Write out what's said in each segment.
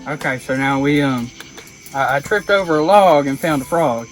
Okay, so now we I tripped over a log and found a frog.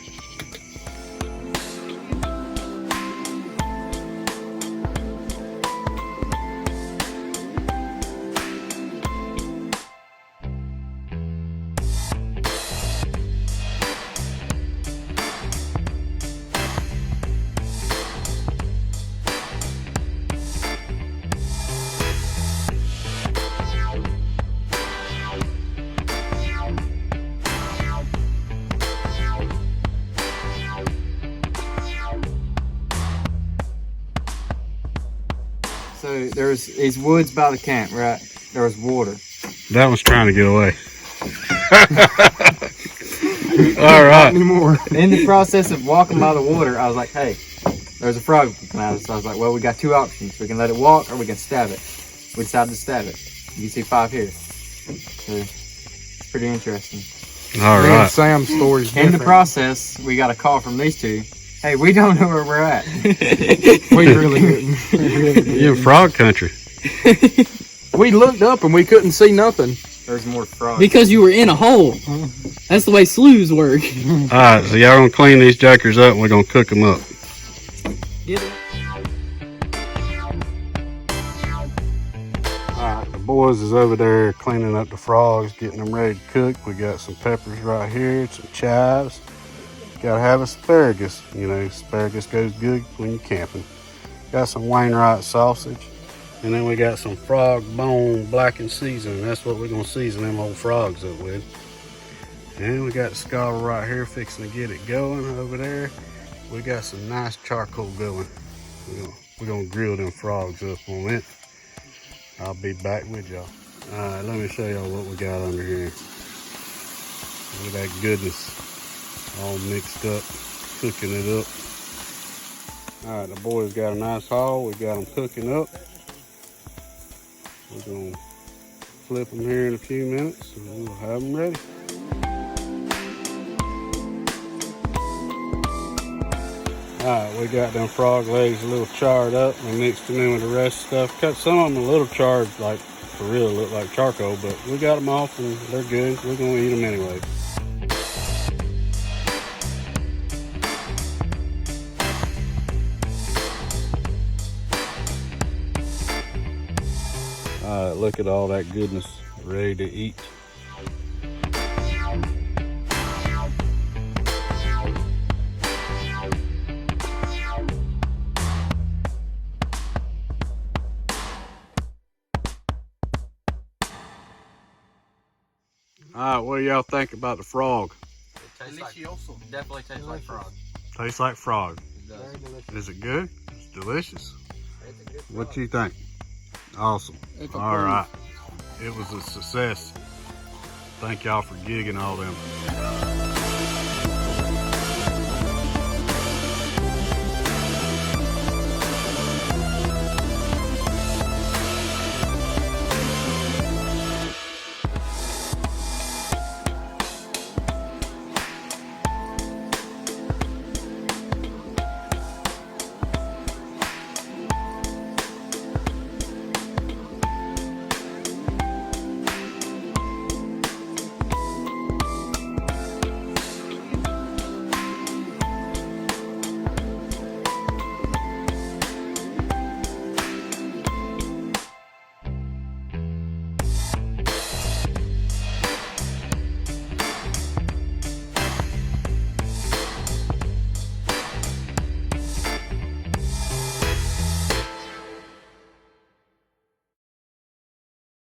So there's these woods by the camp, right? There was water. That was trying to get away. All right. Not anymore. In the process of walking by the water, I was like, hey, there's a frog coming out. So I was like, well, we got two options. We can let it walk or we can stab it. We decided to stab it. You can see 5 here. So it's pretty interesting. All Me and right. Sam's story's In the different. process, we got a call from these two. Hey, we don't know where we're at. We really didn't. You're in frog country. We looked up and we couldn't see nothing. There's more frogs. Because you were in a hole. That's the way sloughs work. All right, so y'all gonna clean these jokers up and we're gonna cook them up. Get it? All right, the boys is over there cleaning up the frogs, getting them ready to cook. We got some peppers right here, some chives. Gotta have asparagus. You know, asparagus goes good when you're camping. Got some Wainwright sausage. And then we got some frog bone blackened seasoning. That's what we're gonna season them old frogs up with. And we got the scalper right here fixing to get it going over there. We got some nice charcoal going. We're gonna grill them frogs up on it. I'll be back with y'all. All right, let me show y'all what we got under here. Look at that goodness. All mixed up, cooking it up. All right, the boys got a nice haul. We got them cooking up. We're gonna flip them here in a few minutes and we'll have them ready. All right, we got them frog legs a little charred up. We mixed them in with the rest of the stuff. Cut some of them a little charred, like for real, look like charcoal, but we got them off and they're good. We're gonna eat them anyway. All right, look at all that goodness ready to eat. All right, what do y'all think about the frog? Definitely tastes like frog. Tastes like frog. Very delicious. Is it good? It's delicious. What you think? Awesome. It's a All proof. right. It was a success. Thank y'all for gigging all them.